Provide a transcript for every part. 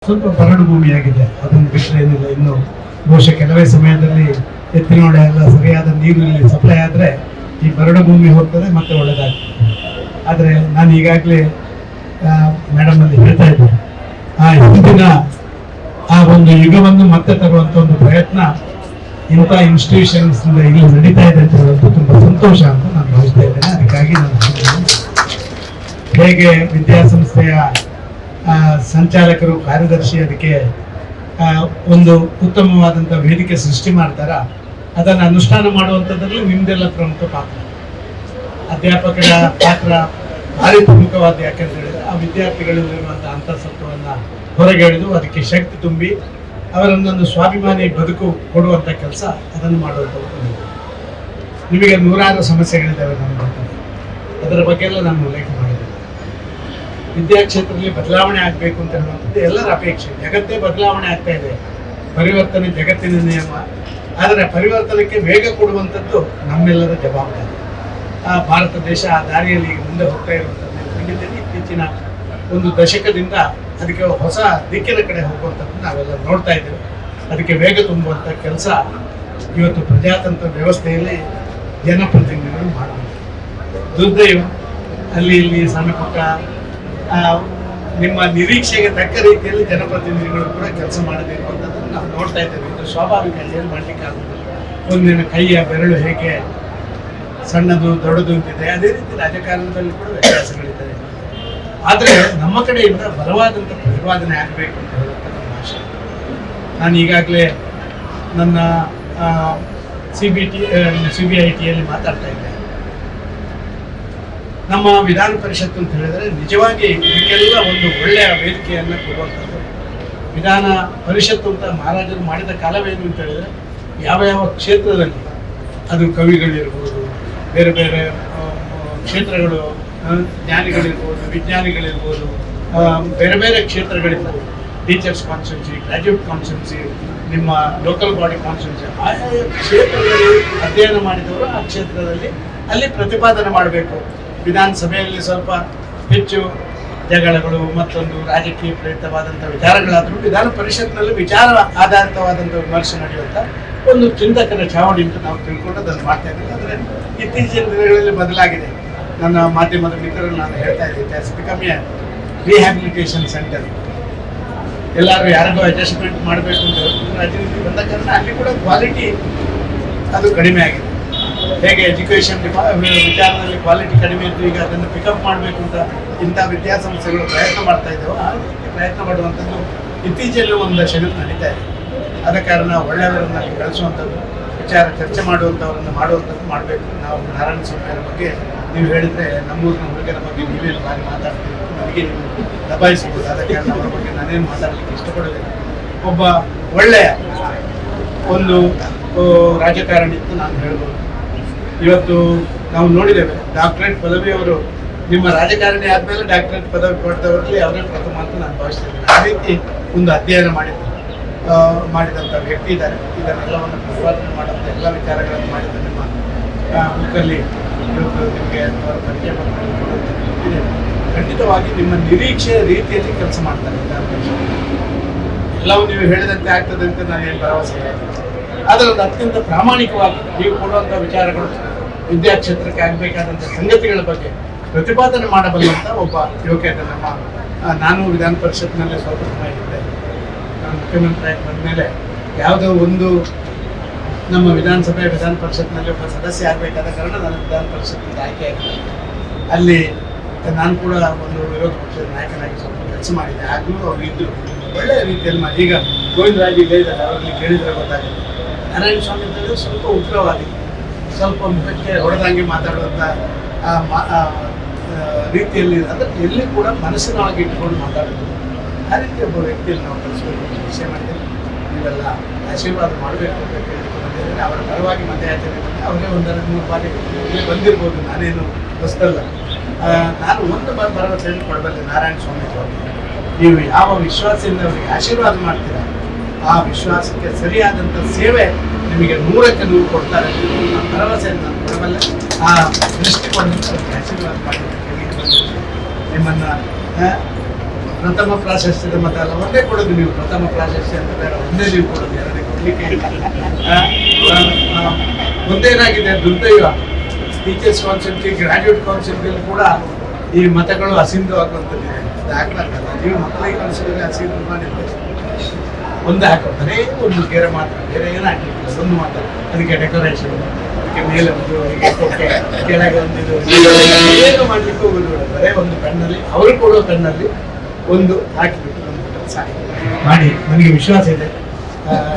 ಸ್ವಲ್ಪ ಬರಡು ಭೂಮಿಯಾಗಿದೆ, ಅದನ್ನು ಬಿಟ್ಟರೆ ಏನಿಲ್ಲ. ಇನ್ನು ಬಹುಶಃ ಕೆಲವೇ ಸಮಯದಲ್ಲಿ ಎತ್ತಿನೊಳೆ ಎಲ್ಲ ಸರಿಯಾದ ನೀರು ಇಲ್ಲಿ ಸಪ್ಲೈ ಆದರೆ ಈ ಬರಡು ಭೂಮಿ ಹೋಗ್ತದೆ, ಮತ್ತೆ ಒಳ್ಳೆಯದಾಗ್ತದೆ. ಆದರೆ ನಾನು ಈಗಾಗಲೇ ಮೇಡಮ್ ಅಲ್ಲಿ ಹೇಳ್ತಾ ಇದ್ದೆ, ಆ ಹಿಂದಿನ ಆ ಒಂದು ಯುಗವನ್ನು ಮತ್ತೆ ತರುವಂಥ ಒಂದು ಪ್ರಯತ್ನ ಇಂಥ ಇನ್ಸ್ಟಿಟ್ಯೂಷನ್ಸ್ ಇಲ್ಲಿ ನಡೀತಾ ಇದೆ ಅಂತ ಹೇಳೋದು ತುಂಬ ಸಂತೋಷ ಅಂತ ನಾನು ಭಾವಿಸ್ತಾ ಇದ್ದೇನೆ. ಅದಕ್ಕಾಗಿ ನಾನು ಹೇಗೆ ವಿದ್ಯಾಸಂಸ್ಥೆಯ ಸಂಚಾಲಕರು, ಕಾರ್ಯದರ್ಶಿ ಅದಕ್ಕೆ ಒಂದು ಉತ್ತಮವಾದಂಥ ವೇದಿಕೆ ಸೃಷ್ಟಿ ಮಾಡ್ತಾರ, ಅದನ್ನು ಅನುಷ್ಠಾನ ಮಾಡುವಂಥದ್ರಲ್ಲಿ ನಿಮ್ದೆಲ್ಲ ಪ್ರಮುಖ ಪಾತ್ರ. ಅಧ್ಯಾಪಕರ ಪಾತ್ರ ಭಾರಿ ಪ್ರಮುಖವಾದ, ಯಾಕಂತ ಹೇಳಿದ್ರೆ ಆ ವಿದ್ಯಾರ್ಥಿಗಳಲ್ಲಿರುವಂಥ ಅಂತಃಸತ್ವವನ್ನು ಹೊರಗೆಳೆದು ಅದಕ್ಕೆ ಶಕ್ತಿ ತುಂಬಿ ಅವರನ್ನೊಂದು ಸ್ವಾಭಿಮಾನಿ ಬದುಕು ಕೊಡುವಂಥ ಕೆಲಸ ಅದನ್ನು ಮಾಡುವಂಥದ್ದು. ನಿಮಗೆ ನೂರಾರು ಸಮಸ್ಯೆಗಳಿದ್ದಾವೆ ನಮ್ಮ ಅದರ ಬಗ್ಗೆ ಎಲ್ಲ ನಾನು ಉಲ್ಲೇಖ ಮಾಡಿದ್ದೇನೆ. ವಿದ್ಯಾಕ್ಷೇತ್ರದಲ್ಲಿ ಬದಲಾವಣೆ ಆಗಬೇಕು ಅಂತ ಹೇಳುವಂಥದ್ದು ಎಲ್ಲರ ಅಪೇಕ್ಷೆ. ಜಗತ್ತೇ ಬದಲಾವಣೆ ಆಗ್ತಾ ಇದೆ, ಪರಿವರ್ತನೆ ಜಗತ್ತಿನ ನಿಯಮ. ಆದರೆ ಪರಿವರ್ತನೆಗೆ ವೇಗ ಕೊಡುವಂಥದ್ದು ನಮ್ಮೆಲ್ಲರ ಜವಾಬ್ದಾರಿ. ಭಾರತ ದೇಶ ಆ ದಾರಿಯಲ್ಲಿ ಈಗ ಮುಂದೆ ಹೋಗ್ತಾ ಇರುವಂಥದ್ದು ಕಂಡಿದ್ದೇನೆ. ಇತ್ತೀಚಿನ ಒಂದು ದಶಕದಿಂದ ಅದಕ್ಕೆ ಹೊಸ ದಿಕ್ಕಿನ ಕಡೆ ಹೋಗುವಂಥದ್ದು ನಾವೆಲ್ಲ ನೋಡ್ತಾ ಇದ್ದೇವೆ. ಅದಕ್ಕೆ ವೇಗ ತುಂಬುವಂಥ ಕೆಲಸ ಇವತ್ತು ಪ್ರಜಾತಂತ್ರ ವ್ಯವಸ್ಥೆಯಲ್ಲಿ ಜನಪ್ರತಿನಿಧಿಗಳು ಮಾಡಬೇಕು. ದುರ್ದೈವ ಅಲ್ಲಿ ಇಲ್ಲಿ ಸಣ್ಣ ಪುಟ್ಟ ನಿಮ್ಮ ನಿರೀಕ್ಷೆಗೆ ತಕ್ಕ ರೀತಿಯಲ್ಲಿ ಜನಪ್ರತಿನಿಧಿಗಳು ಕೂಡ ಕೆಲಸ ಮಾಡದೇ ಇರುವಂಥದ್ದನ್ನು ನಾವು ನೋಡ್ತಾ ಇದ್ದೇವೆ. ಇದು ಸ್ವಾಭಾವಿಕ, ಏನು ಮಾಡಲಿಕ್ಕೆ ಆಗುವುದಿಲ್ಲ. ಒಂದಿನ ಕೈಯ ಬೆರಳು ಹೇಗೆ ಸಣ್ಣದು ದೊಡ್ಡದು ಅಂತಿದೆ, ಅದೇ ರೀತಿ ರಾಜಕಾರಣದಲ್ಲಿ ಕೂಡ ವ್ಯತ್ಯಾಸಗಳಿದ್ದಾರೆ. ಆದರೆ ನಮ್ಮ ಕಡೆಯಿಂದ ಬಲವಾದಂಥ ಪ್ರತಿಪಾದನೆ ಆಗಬೇಕು ಅಂತ ಹೇಳುವಂಥ ನಮ್ಮ ಆಶೆ. ನಾನು ಈಗಾಗಲೇ ನನ್ನ CBITಯಲ್ಲಿ ಮಾತಾಡ್ತಾ ಇದ್ದೆ. ನಮ್ಮ ವಿಧಾನ ಪರಿಷತ್ತು ಅಂತ ಹೇಳಿದರೆ ನಿಜವಾಗಿ ಇದಕ್ಕೆಲ್ಲ ಒಂದು ಒಳ್ಳೆಯ ವೇದಿಕೆಯನ್ನು ಕೊಡುವಂಥದ್ದು. ವಿಧಾನ ಪರಿಷತ್ತು ಅಂತ ಮಹಾರಾಜರು ಮಾಡಿದ ಕಾಲವೇನು ಅಂತ ಹೇಳಿದರೆ, ಯಾವ ಯಾವ ಕ್ಷೇತ್ರದಲ್ಲಿ, ಅದು ಕವಿಗಳಿರ್ಬೋದು, ಬೇರೆ ಬೇರೆ ಕ್ಷೇತ್ರಗಳು, ಜ್ಞಾನಿಗಳಿರ್ಬೋದು, ವಿಜ್ಞಾನಿಗಳಿರ್ಬೋದು, ಬೇರೆ ಬೇರೆ ಕ್ಷೇತ್ರಗಳಿಂದ ಟೀಚರ್ಸ್ ಕಾನ್ಸ್ಟಿಟ್ಯೂನ್ಸಿ, ಗ್ರಾಜ್ಯುಯೇಟ್ ಕಾನ್ಸ್ಟಿಟ್ಯೂನ್ಸಿ, ನಿಮ್ಮ ಲೋಕಲ್ ಬಾಡಿ ಕಾನ್ಸ್ಟಿಟ್ಯೂನ್ಸಿ, ಆಯಾ ಕ್ಷೇತ್ರದಲ್ಲಿ ಅಧ್ಯಯನ ಮಾಡಿದವರು ಆ ಕ್ಷೇತ್ರದಲ್ಲಿ ಅಲ್ಲಿ ಪ್ರತಿಪಾದನೆ ಮಾಡಬೇಕು. ವಿಧಾನಸಭೆಯಲ್ಲಿ ಸ್ವಲ್ಪ ಹೆಚ್ಚು ಜಗಳಗಳು, ಮತ್ತೊಂದು ರಾಜಕೀಯ ಪ್ರೇರಿತವಾದಂಥ ವಿಚಾರಗಳಾದರೂ ವಿಧಾನ ಪರಿಷತ್ನಲ್ಲಿ ವಿಚಾರ ಆಧಾರಿತವಾದಂಥ ವಿಮರ್ಶೆ ನಡೆಯುವಂಥ ಒಂದು ಚಿಂತಕರ ಚಾವಡಿ ಅಂತ ನಾವು ತಿಳ್ಕೊಂಡು ಅದನ್ನು ಮಾಡ್ತಾ ಇದ್ದೀವಿ. ಆದರೆ ಇತ್ತೀಚಿನ ದಿನಗಳಲ್ಲಿ ಬದಲಾಗಿದೆ. ನನ್ನ ಮಾಧ್ಯಮದ ಮಿತ್ರರು ನಾನು ಹೇಳ್ತಾ ಇದ್ದೆ, it's become A rehabilitation centre. ಎಲ್ಲರೂ ಯಾರಿಗೂ ಅಡ್ಜಸ್ಟ್ಮೆಂಟ್ ಮಾಡಬೇಕು ಅಂತ ರಾಜನೀತಿ ಬಂದ ಕಾರಣ ಅಲ್ಲಿ ಕೂಡ ಕ್ವಾಲಿಟಿ ಅದು ಕಡಿಮೆ ಆಗಿದೆ. ಹೇಗೆ ಎಜುಕೇಷನ್ ವಿಚಾರದಲ್ಲಿ ಕ್ವಾಲಿಟಿ ಕಡಿಮೆ ಇದ್ದು ಈಗ ಅದನ್ನು ಪಿಕಪ್ ಮಾಡಬೇಕು ಅಂತ ಇಂಥ ವಿದ್ಯಾಸಂಸ್ಥೆಗಳು ಪ್ರಯತ್ನ ಮಾಡ್ತಾ ಇದ್ದೇವೆ. ಆ ರೀತಿ ಪ್ರಯತ್ನ ಮಾಡುವಂಥದ್ದು ಇತ್ತೀಚೆಗೆ ಒಂದು ದಶಕದಲ್ಲಿ ನಡೀತಾ ಇದೆ. ಆದ ಕಾರಣ ಒಳ್ಳೆಯವರನ್ನು ಅಲ್ಲಿ ಕಳಿಸುವಂಥದ್ದು, ವಿಚಾರ ಚರ್ಚೆ ಮಾಡುವಂಥವ್ರನ್ನು ಮಾಡುವಂಥದ್ದು ಮಾಡಬೇಕು. ನಾವು ನಾರಾಯಣ ಸ್ವಾಮಿಯವರ ಬಗ್ಗೆ ನೀವು ಹೇಳಿದರೆ, ನಮ್ಮೂರಿನ ಹುಡುಗರ ಬಗ್ಗೆ ನೀವೇನು ಬಾರಿ ಮಾತಾಡ್ತೀವಿ, ನನಗೆ ನೀವು ದಬಾಯಿಸ್ಬೋದು. ಆದ ಕಾರಣ ಅವರ ಬಗ್ಗೆ ನಾನೇನು ಮಾತಾಡಲಿಕ್ಕೆ ಇಷ್ಟಪಡೋದಿಲ್ಲ. ಒಬ್ಬ ಒಳ್ಳೆಯ ಒಂದು ರಾಜಕಾರಣಿ ಅಂತ ನಾನು ಹೇಳ್ಬೋದು. ಇವತ್ತು ನಾವು ನೋಡಿದ್ದೇವೆ, ಡಾಕ್ಟರೇಟ್ ಪದವಿಯವರು ನಿಮ್ಮ ರಾಜಕಾರಣಿ ಆದಮೇಲೆ ಡಾಕ್ಟರೇಟ್ ಪದವಿ ಪಡೆದವರಲ್ಲಿ ಅವರೇ ಪ್ರಥಮ ಅಂತ ನಾನು ಭಾವಿಸ್ತಿದ್ದೇನೆ. ಆ ರೀತಿ ಒಂದು ಅಧ್ಯಯನ ಮಾಡಿದಂಥ ವ್ಯಕ್ತಿ ಇದ್ದಾರೆ. ಇದನ್ನೆಲ್ಲವನ್ನು ಪ್ರತಿಪಾದನೆ ಮಾಡುವಂಥ ಎಲ್ಲ ವಿಚಾರಗಳನ್ನು ಮಾಡಿದ ನಿಮ್ಮ ಬುಕ್ಕಲ್ಲಿ ಇವತ್ತು ನಿಮಗೆ ಅವರ ಪರಿಚಯ ಮಾಡಿಕೊಡುವಂಥದ್ದು ಖಂಡಿತವಾಗಿ ನಿಮ್ಮ ನಿರೀಕ್ಷೆಯ ರೀತಿಯಲ್ಲಿ ಕೆಲಸ ಮಾಡ್ತಾರೆ. ಎಲ್ಲವೂ ನೀವು ಹೇಳಿದಂತೆ ಆಗ್ತದೆ ಅಂತ ನಾನೇನು ಭರವಸೆ ಇಲ್ಲ. ಆದರೆ ಅದು ಅತ್ಯಂತ ಪ್ರಾಮಾಣಿಕವಾಗಿ ನೀವು ಕೊಡುವಂಥ ವಿಚಾರಗಳು, ವಿದ್ಯಾಕ್ಷೇತ್ರಕ್ಕೆ ಆಗಬೇಕಾದಂಥ ಸಂಗತಿಗಳ ಬಗ್ಗೆ ಪ್ರತಿಪಾದನೆ ಮಾಡಬಲ್ಲಂಥ ಒಬ್ಬ ಯುವಕ. ನಾನು ವಿಧಾನ ಪರಿಷತ್ನಲ್ಲಿ ಸ್ವಲ್ಪ ಸಮಯ ಇದ್ದೆ. ನಾನು ಮುಖ್ಯಮಂತ್ರಿ ಆಗಿ ಬಂದ ಮೇಲೆ ಯಾವುದೋ ಒಂದು ನಮ್ಮ ವಿಧಾನ ಪರಿಷತ್ನಲ್ಲಿ ಒಬ್ಬ ಸದಸ್ಯ ಆಗಬೇಕಾದ ಕಾರಣ ನಾನು ವಿಧಾನ ಪರಿಷತ್ನಿಂದ ಆಯ್ಕೆಯಾಗಿದ್ದೆ. ಅಲ್ಲಿ ನಾನು ಕೂಡ ಒಂದು ವಿರೋಧ ಪಕ್ಷದ ನಾಯಕನಾಗಿ ಸ್ವಲ್ಪ ಕೆಲಸ ಮಾಡಿದ್ದೆ. ಆಗಲೂ ಅವರು ಇದ್ದರು, ಒಳ್ಳೆಯ ರೀತಿಯಲ್ಲಿ ಮಾಡಿ. ಈಗ ಗೋವಿಂದರಾಜ್ ಇಲ್ಲೇ ಇದ್ದಾರೆ, ಅವರಲ್ಲಿ ಕೇಳಿದರೆ ಗೊತ್ತಾಗುತ್ತೆ. ನಾರಾಯಣ ಸ್ವಾಮಿ ಅಂತಂದರೆ ಸ್ವಲ್ಪ ಉಗ್ರವಾದಿ, ಸ್ವಲ್ಪ ಮುಖಕ್ಕೆ ಹೊಡೆದಂಗೆ ಮಾತಾಡುವಂಥ ರೀತಿಯಲ್ಲಿ, ಅಂದರೆ ಎಲ್ಲಿ ಕೂಡ ಮನಸ್ಸಿನೊಳಗೆ ಇಟ್ಕೊಂಡು ಮಾತಾಡೋದು. ಆ ರೀತಿ ಒಬ್ಬ ವ್ಯಕ್ತಿಯಲ್ಲಿ ನಾವು ಕಲಿಸ್ಬೇಕು ವಿಷಯ ಮಾಡಿದ್ದೇವೆ. ನೀವೆಲ್ಲ ಆಶೀರ್ವಾದ ಮಾಡಬೇಕು ಅಂತ ಕೇಳಿಕೊಂಡು ಬಂದಿದ್ದೇನೆ. ಅವರ ಪರವಾಗಿ ಮತಯಾಚನೆ ಬಂದು ಅವರೇ 1-2-3 ಬಾರಿ ಇಲ್ಲಿ ಬಂದಿರ್ಬೋದು, ನಾನೇನು ಹೊಸದಲ್ಲ. ನಾನು ಒಂದು ಭರವಸೆ ಕೊಡಬಲ್ಲೆ ನಾರಾಯಣ ಸ್ವಾಮಿ ಅವರು, ನೀವು ಯಾವ ವಿಶ್ವಾಸದಿಂದ ಅವರಿಗೆ ಆಶೀರ್ವಾದ ಮಾಡ್ತೀರಾ, ಆ ವಿಶ್ವಾಸಕ್ಕೆ ಸರಿಯಾದಂಥ ಸೇವೆ ನಿಮಗೆ 100ಕ್ಕೆ 100 ಕೊಡ್ತಾರೆ ಅಂತ ಭರವಸೆಯನ್ನು ನಾನು ಕೊಡಬಲ್ಲೆ. ಆ ದೃಷ್ಟಿಕೋನದಿಂದ ಅವರಿಗೆ ಆಶೀರ್ವಾದ ಮಾಡಿ ನಿಮ್ಮನ್ನು ಪ್ರಥಮ ಪ್ರಾಶಸ್ತ್ಯದ ಮತ ಅಲ್ಲ, ಒಂದೇ ಕೊಡೋದು ನೀವು. ಪ್ರಥಮ ಪ್ರಾಶಸ್ತ್ಯ ಅಂತ ಬೇಡ, ಒಂದೇ ನೀವು ಕೊಡೋದು, ಎರಡನೇ ಕೊಡ್ಲಿಕ್ಕೆ ಇಲ್ಲ. ಒಂದೇನಾಗಿದೆ ದುರ್ದೈವ, ಟೀಚರ್ಸ್ ಕೌನ್ಸಿಲ್ಗೆ, ಗ್ರಾಜ್ಯುಯೇಟ್ ಕೌನ್ಸಿಲ್ಗೆ ಕೂಡ ಈ ಮತಗಳು ಅಸೀಮಿತವಾಗುವಂಥದ್ದಿದೆ. ಅದು ಹಾಕ್ಲಾಗಲ್ಲ. ನೀವು ಮಕ್ಕಳಿಗೆ ಕೌನ್ಸಿಲ್ಗೆ ಅಸೀಮಿತ ಮಾಡಿದ್ರೆ ಒಂದು ಹಾಕೋತಾರೆ, ಒಂದು ಗೆರೆ ಮಾತ್ರ, ಬೇರೆ ಏನು ಹಾಕಲಿಲ್ಲ, ಒಂದು ಮಾತ್ರ. ಅದಕ್ಕೆ ಡೆಕೋರೇಷನ್, ಅದಕ್ಕೆ ಮೇಲೆ ಒಂದು ಕೊಕ್ಕೆ, ಕೆಳಗೆ ಒಂದು ಇದು ಏನು ಮಾಡಲಿಕ್ಕೆ ಹೋಗೋದು, ಬರೇ ಒಂದು ಪೆನ್ನಲ್ಲಿ, ಅವರು ಕೊಡೋ ಪೆನ್ನಲ್ಲಿ ಒಂದು ಹಾಕಿಬಿಟ್ಟು ಒಂದು ಸಾಕು ಮಾಡಿ. ನನಗೆ ವಿಶ್ವಾಸ ಇದೆ,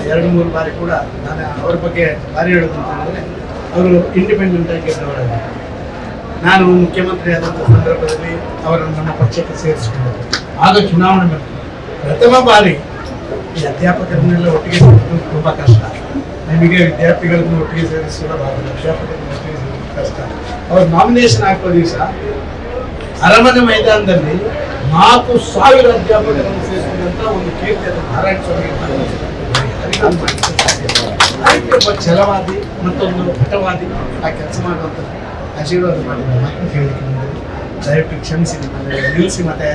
2-3 ಬಾರಿ ಕೂಡ ನಾನು ಅವ್ರ ಬಗ್ಗೆ ಬಾರಿ ಹೇಳೋದು ಅಂತ ಹೇಳಿದ್ರೆ, ಅವರು ಇಂಡಿಪೆಂಡೆಂಟ್ ಆಗಿ ಗೆದ್ದವರಾಗಿ. ನಾನು ಮುಖ್ಯಮಂತ್ರಿ ಆದಂಥ ಸಂದರ್ಭದಲ್ಲಿ ಅವರನ್ನು ನಮ್ಮ ಪಕ್ಷಕ್ಕೆ ಸೇರಿಸಿಕೊಂಡರು. ಆಗ ಚುನಾವಣೆ ಬಂತು. ಪ್ರಥಮ ಬಾರಿ ಈ ಅಧ್ಯಾಪಕರನ್ನೆಲ್ಲ ಒಟ್ಟಿಗೆ ಸೇರಿಸೋದು ತುಂಬ ಕಷ್ಟ. ನಿಮಗೆ ವಿದ್ಯಾರ್ಥಿಗಳನ್ನು ಒಟ್ಟಿಗೆ ಸೇರಿಸುವುದಾಗಲ್ಲ, ಅಧ್ಯಾಪಕರನ್ನು ಒಟ್ಟಿಗೆ ಸೇರಿಸೋದು ಕಷ್ಟ. ಅವ್ರ ನಾಮಿನೇಷನ್ ಹಾಕೋ ದಿವಸ ಅರಮನೆ ಮೈದಾನದಲ್ಲಿ 4,000 ಅಧ್ಯಾಪಕರನ್ನು ಸೇರಿಸಿದಂಥ ಒಂದು ಕೀರ್ತಿ ಅದು ನಾರಾಯಣ ಸ್ವಾಮಿ. ಅದಕ್ಕೆ ಒಬ್ಬ ಛಲವಾದಿ, ಮತ್ತೊಂದು ಹಠವಾದಿ ಆ ಕೆಲಸ ಮಾಡುವಂಥದ್ದು ಆಶೀರ್ವಾದ ಮಾಡಿ ಮಾತು ಕೇಳಲಿಕ್ಕೆ ಬಂದರೆ ದಯವಿಟ್ಟು ಕ್ಷಮಿಸಿ, ನಿಲ್ಲಿಸಿ ಮತ್ತೆ